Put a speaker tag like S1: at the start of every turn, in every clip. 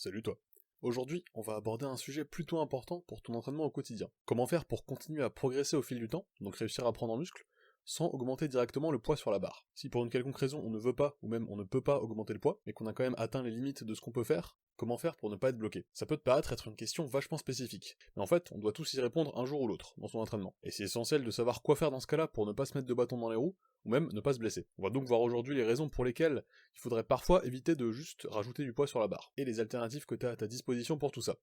S1: Salut toi. Aujourd'hui, on va aborder un sujet plutôt important pour ton entraînement au quotidien. Comment faire pour continuer à progresser au fil du temps, donc réussir à prendre en muscle, sans augmenter directement le poids sur la barre. Si pour une quelconque raison on ne veut pas, ou même on ne peut pas augmenter le poids, mais qu'on a quand même atteint les limites de ce qu'on peut faire, comment faire pour ne pas être bloqué? Ça peut te paraître être une question vachement spécifique, mais en fait, on doit tous y répondre un jour ou l'autre dans son entraînement. Et c'est essentiel de savoir quoi faire dans ce cas-là pour ne pas se mettre de bâton dans les roues, ou même ne pas se blesser. On va donc voir aujourd'hui les raisons pour lesquelles il faudrait parfois éviter de juste rajouter du poids sur la barre, et les alternatives que tu as à ta disposition pour tout ça.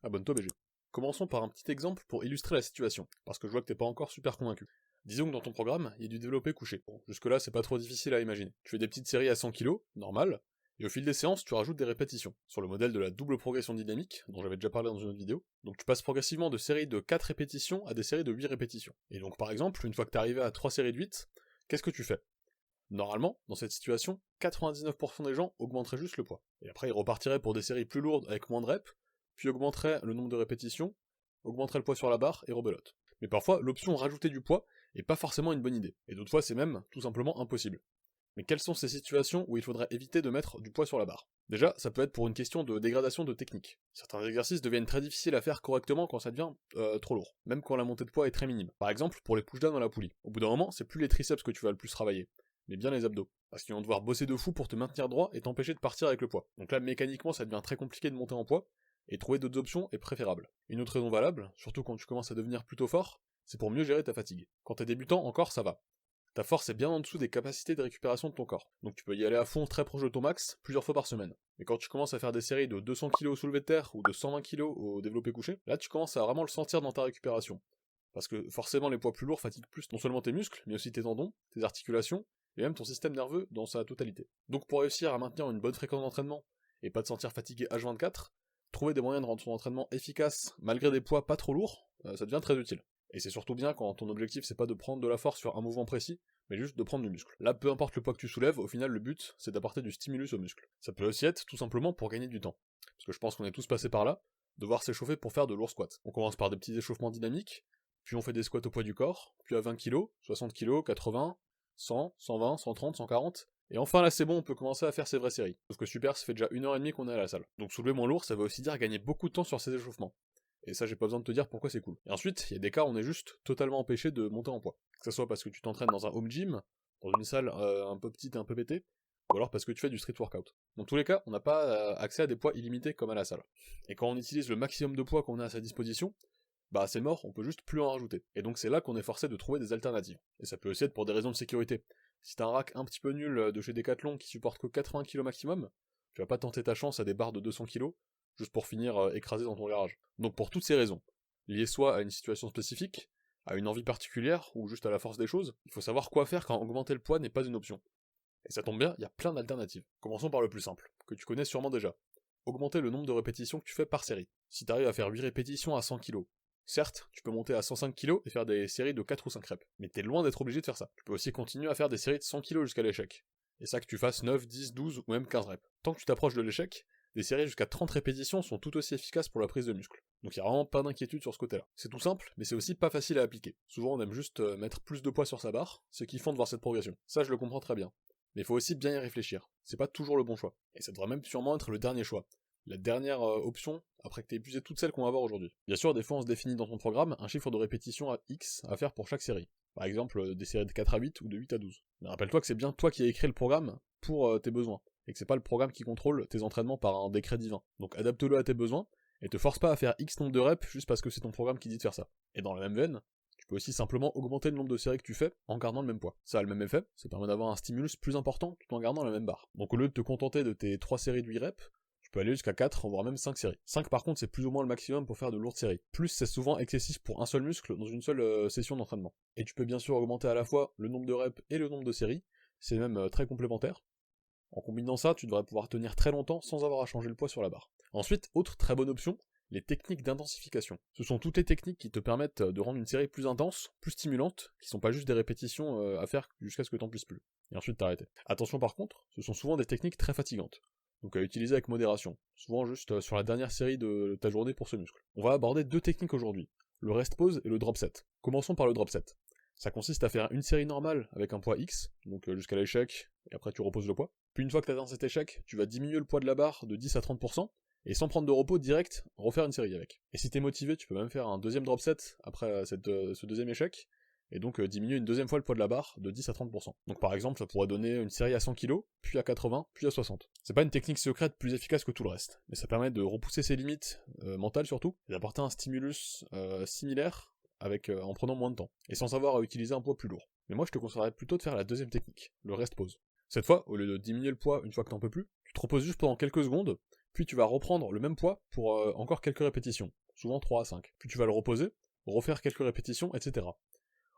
S1: Abonne-toi BG. Commençons par un petit exemple pour illustrer la situation, parce que je vois que t'es pas encore super convaincu. Disons que dans ton programme, il y a du développé couché. Bon, jusque-là, c'est pas trop difficile à imaginer. Tu fais des petites séries à 100 kg, normal, et au fil des séances, tu rajoutes des répétitions, sur le modèle de la double progression dynamique, dont j'avais déjà parlé dans une autre vidéo. Donc tu passes progressivement de séries de 4 répétitions à des séries de 8 répétitions. Et donc par exemple, une fois que t'es arrivé à 3 séries de 8, qu'est-ce que tu fais? Normalement, dans cette situation, 99% des gens augmenteraient juste le poids. Et après, ils repartiraient pour des séries plus lourdes avec moins de reps, puis augmenteraient le nombre de répétitions, augmenteraient le poids sur la barre et rebelote. Mais parfois, l'option rajouter du poids est pas forcément une bonne idée, et d'autres fois c'est même tout simplement impossible. Mais quelles sont ces situations où il faudrait éviter de mettre du poids sur la barre? Déjà, ça peut être pour une question de dégradation de technique. Certains exercices deviennent très difficiles à faire correctement quand ça devient trop lourd, même quand la montée de poids est très minime. Par exemple, pour les push-down dans la poulie. Au bout d'un moment, c'est plus les triceps que tu vas le plus travailler, mais bien les abdos. Parce qu'ils vont devoir bosser de fou pour te maintenir droit et t'empêcher de partir avec le poids. Donc là, mécaniquement, ça devient très compliqué de monter en poids, et trouver d'autres options est préférable. Une autre raison valable, surtout quand tu commences à devenir plutôt fort, c'est pour mieux gérer ta fatigue. Quand t'es débutant, encore ça va. Ta force est bien en dessous des capacités de récupération de ton corps, donc tu peux y aller à fond très proche de ton max, plusieurs fois par semaine. Mais quand tu commences à faire des séries de 200 kg au soulevé de terre ou de 120 kg au développé couché, là tu commences à vraiment le sentir dans ta récupération. Parce que forcément les poids plus lourds fatiguent plus non seulement tes muscles, mais aussi tes tendons, tes articulations, et même ton système nerveux dans sa totalité. Donc pour réussir à maintenir une bonne fréquence d'entraînement, et pas te sentir fatigué H24, trouver des moyens de rendre ton entraînement efficace malgré des poids pas trop lourds, ça devient très utile. Et c'est surtout bien quand ton objectif c'est pas de prendre de la force sur un mouvement précis, mais juste de prendre du muscle. Là, peu importe le poids que tu soulèves, au final le but c'est d'apporter du stimulus au muscle. Ça peut aussi être tout simplement pour gagner du temps. Parce que je pense qu'on est tous passés par là, devoir s'échauffer pour faire de lourds squats. On commence par des petits échauffements dynamiques, puis on fait des squats au poids du corps, puis à 20 kg, 60 kg, 80, 100, 120, 130, 140, et enfin là c'est bon, on peut commencer à faire ses vraies séries. Sauf que super, ça fait déjà 1h30 qu'on est à la salle. Donc soulever moins lourd, ça veut aussi dire gagner beaucoup de temps sur ces échauffements. Et ça j'ai pas besoin de te dire pourquoi c'est cool. Et ensuite, il y a des cas où on est juste totalement empêché de monter en poids. Que ce soit parce que tu t'entraînes dans un home gym, dans une salle un peu petite et un peu pétée, ou alors parce que tu fais du street workout. Dans tous les cas, on n'a pas accès à des poids illimités comme à la salle. Et quand on utilise le maximum de poids qu'on a à sa disposition, bah c'est mort, on peut juste plus en rajouter. Et donc c'est là qu'on est forcé de trouver des alternatives. Et ça peut aussi être pour des raisons de sécurité. Si t'as un rack un petit peu nul de chez Decathlon qui supporte que 80 kg maximum, tu vas pas tenter ta chance à des barres de 200 kg, juste pour finir écrasé dans ton garage. Donc pour toutes ces raisons, liées soit à une situation spécifique, à une envie particulière, ou juste à la force des choses, il faut savoir quoi faire quand augmenter le poids n'est pas une option. Et ça tombe bien, il y a plein d'alternatives. Commençons par le plus simple, que tu connais sûrement déjà. Augmenter le nombre de répétitions que tu fais par série. Si t'arrives à faire 8 répétitions à 100 kg, certes, tu peux monter à 105 kg et faire des séries de 4 ou 5 reps, mais t'es loin d'être obligé de faire ça. Tu peux aussi continuer à faire des séries de 100 kg jusqu'à l'échec. Et ça que tu fasses 9, 10, 12 ou même 15 reps. Tant que tu t'approches de l'échec, des séries jusqu'à 30 répétitions sont tout aussi efficaces pour la prise de muscle. Donc il y a vraiment pas d'inquiétude sur ce côté-là. C'est tout simple, mais c'est aussi pas facile à appliquer. Souvent on aime juste mettre plus de poids sur sa barre, ce qui font de voir cette progression. Ça je le comprends très bien. Mais il faut aussi bien y réfléchir. C'est pas toujours le bon choix. Et ça devrait même sûrement être le dernier choix. La dernière option, après que t'aies épuisé toutes celles qu'on va voir aujourd'hui. Bien sûr, des fois on se définit dans ton programme un chiffre de répétition à X à faire pour chaque série. Par exemple, des séries de 4 à 8 ou de 8 à 12. Mais rappelle-toi que c'est bien toi qui as écrit le programme pour tes besoins, et que c'est pas le programme qui contrôle tes entraînements par un décret divin. Donc adapte-le à tes besoins, et te force pas à faire X nombre de reps juste parce que c'est ton programme qui dit de faire ça. Et dans la même veine, tu peux aussi simplement augmenter le nombre de séries que tu fais en gardant le même poids. Ça a le même effet, ça permet d'avoir un stimulus plus important tout en gardant la même barre. Donc au lieu de te contenter de tes 3 séries de 8 reps, tu peux aller jusqu'à 4, voire même 5 séries. 5 par contre c'est plus ou moins le maximum pour faire de lourdes séries. Plus c'est souvent excessif pour un seul muscle dans une seule session d'entraînement. Et tu peux bien sûr augmenter à la fois le nombre de reps et le nombre de séries, c'est même très complémentaire. En combinant ça, tu devrais pouvoir tenir très longtemps sans avoir à changer le poids sur la barre. Ensuite, autre très bonne option, les techniques d'intensification. Ce sont toutes les techniques qui te permettent de rendre une série plus intense, plus stimulante, qui sont pas juste des répétitions à faire jusqu'à ce que t'en puisses plus. Et ensuite t'arrêter. Attention par contre, ce sont souvent des techniques très fatigantes. Donc à utiliser avec modération. Souvent juste sur la dernière série de ta journée pour ce muscle. On va aborder deux techniques aujourd'hui. Le rest pause et le drop set. Commençons par le drop set. Ça consiste à faire une série normale avec un poids X, donc jusqu'à l'échec, et après tu reposes le poids. Puis une fois que tu atteint cet échec, tu vas diminuer le poids de la barre de 10 à 30%, et sans prendre de repos direct, refaire une série avec. Et si t'es motivé, tu peux même faire un deuxième drop set après ce deuxième échec, et donc diminuer une deuxième fois le poids de la barre de 10 à 30%. Donc par exemple, ça pourrait donner une série à 100 kg, puis à 80, puis à 60. C'est pas une technique secrète plus efficace que tout le reste, mais ça permet de repousser ses limites, mentales surtout, et d'apporter un stimulus similaire, en prenant moins de temps, et sans avoir à utiliser un poids plus lourd. Mais moi je te conseillerais plutôt de faire la deuxième technique, le rest pause. Cette fois, au lieu de diminuer le poids une fois que t'en peux plus, tu te reposes juste pendant quelques secondes, puis tu vas reprendre le même poids pour encore quelques répétitions, souvent 3 à 5. Puis tu vas le reposer, refaire quelques répétitions, etc.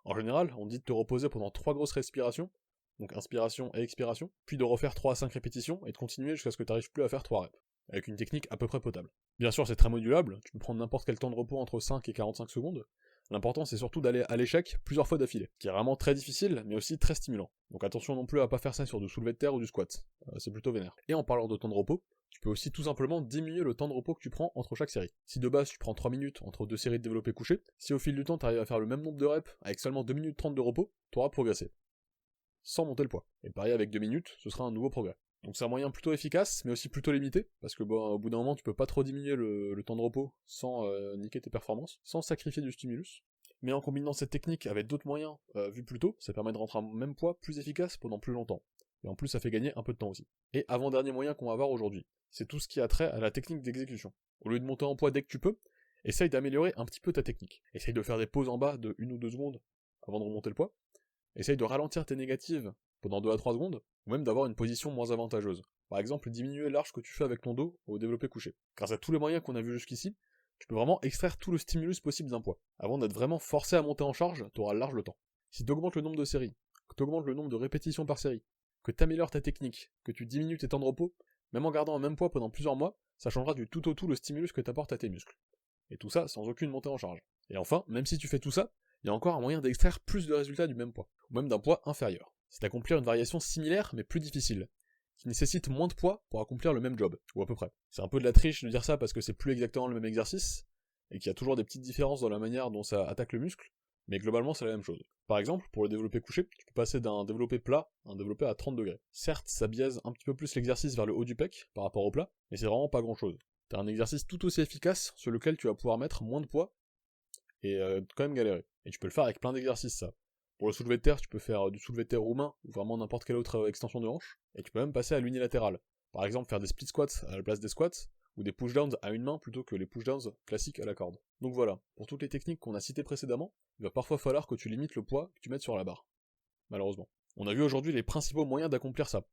S1: En général, on dit de te reposer pendant 3 grosses respirations, donc inspiration et expiration, puis de refaire 3 à 5 répétitions et de continuer jusqu'à ce que tu n'arrives plus à faire 3 reps, avec une technique à peu près potable. Bien sûr, c'est très modulable, tu peux prendre n'importe quel temps de repos entre 5 et 45 secondes. L'important c'est surtout d'aller à l'échec plusieurs fois d'affilée, qui est vraiment très difficile, mais aussi très stimulant. Donc attention non plus à pas faire ça sur du soulevé de terre ou du squat, c'est plutôt vénère. Et en parlant de temps de repos, tu peux aussi tout simplement diminuer le temps de repos que tu prends entre chaque série. Si de base tu prends 3 minutes entre 2 séries de développé couché, si au fil du temps tu arrives à faire le même nombre de reps avec seulement 2 minutes 30 de repos, tu auras progressé. Sans monter le poids. Et pareil avec 2 minutes, ce sera un nouveau progrès. Donc c'est un moyen plutôt efficace, mais aussi plutôt limité, parce que bon, au bout d'un moment tu peux pas trop diminuer le temps de repos sans niquer tes performances, sans sacrifier du stimulus. Mais en combinant cette technique avec d'autres moyens vus plus tôt, ça permet de rentrer un même poids plus efficace pendant plus longtemps. Et en plus ça fait gagner un peu de temps aussi. Et avant-dernier moyen qu'on va voir aujourd'hui, c'est tout ce qui a trait à la technique d'exécution. Au lieu de monter en poids dès que tu peux, essaye d'améliorer un petit peu ta technique. Essaye de faire des pauses en bas de 1 ou 2 secondes avant de remonter le poids. Essaye de ralentir tes négatives pendant 2 à 3 secondes, ou même d'avoir une position moins avantageuse. Par exemple, diminuer l'arche que tu fais avec ton dos au développé couché. Grâce à tous les moyens qu'on a vus jusqu'ici, tu peux vraiment extraire tout le stimulus possible d'un poids. Avant d'être vraiment forcé à monter en charge, tu auras large le temps. Si tu augmentes le nombre de séries, que tu augmentes le nombre de répétitions par série, que tu améliores ta technique, que tu diminues tes temps de repos, même en gardant un même poids pendant plusieurs mois, ça changera du tout au tout le stimulus que tu apportes à tes muscles. Et tout ça sans aucune montée en charge. Et enfin, même si tu fais tout ça, il y a encore un moyen d'extraire plus de résultats du même poids, ou même d'un poids inférieur. C'est d'accomplir une variation similaire mais plus difficile, qui nécessite moins de poids pour accomplir le même job, ou à peu près. C'est un peu de la triche de dire ça parce que c'est plus exactement le même exercice, et qu'il y a toujours des petites différences dans la manière dont ça attaque le muscle, mais globalement c'est la même chose. Par exemple, pour le développé couché, tu peux passer d'un développé plat à un développé à 30 degrés. Certes, ça biaise un petit peu plus l'exercice vers le haut du pec par rapport au plat, mais c'est vraiment pas grand chose. T'as un exercice tout aussi efficace sur lequel tu vas pouvoir mettre moins de poids, et quand même galérer. Et tu peux le faire avec plein d'exercices ça. Pour le soulevé de terre, tu peux faire du soulevé de terre roumain, ou vraiment n'importe quelle autre extension de hanche, et tu peux même passer à l'unilatéral. Par exemple, faire des split squats à la place des squats, ou des push-downs à une main plutôt que les push-downs classiques à la corde. Donc voilà, pour toutes les techniques qu'on a citées précédemment, il va parfois falloir que tu limites le poids que tu mettes sur la barre. Malheureusement. On a vu aujourd'hui les principaux moyens d'accomplir ça.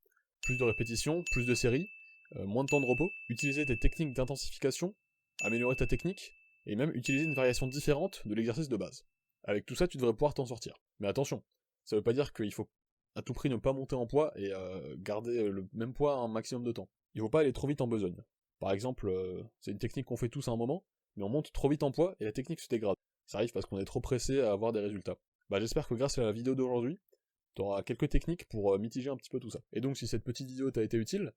S1: Plus de répétitions, plus de séries, moins de temps de repos, utiliser tes techniques d'intensification, améliorer ta technique, et même utiliser une variation différente de l'exercice de base. Avec tout ça, tu devrais pouvoir t'en sortir. Mais attention, ça veut pas dire qu'il faut à tout prix ne pas monter en poids et garder le même poids un maximum de temps. Il faut pas aller trop vite en besogne. Par exemple, c'est une technique qu'on fait tous à un moment, mais on monte trop vite en poids et la technique se dégrade. Ça arrive parce qu'on est trop pressé à avoir des résultats. Bah j'espère que grâce à la vidéo d'aujourd'hui, tu auras quelques techniques pour mitiger un petit peu tout ça. Et donc si cette petite vidéo t'a été utile,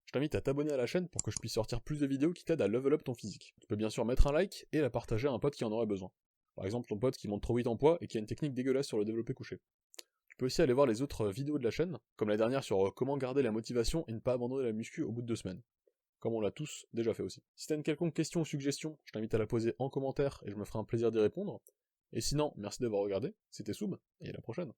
S1: je t'invite à t'abonner à la chaîne pour que je puisse sortir plus de vidéos qui t'aident à level up ton physique. Tu peux bien sûr mettre un like et la partager à un pote qui en aurait besoin. Par exemple ton pote qui monte trop vite en poids et qui a une technique dégueulasse sur le développé couché. Tu peux aussi aller voir les autres vidéos de la chaîne, comme la dernière sur comment garder la motivation et ne pas abandonner la muscu au bout de 2 semaines. Comme on l'a tous déjà fait aussi. Si t'as une quelconque question ou suggestion, je t'invite à la poser en commentaire et je me ferai un plaisir d'y répondre. Et sinon, merci d'avoir regardé, c'était Soub, et à la prochaine.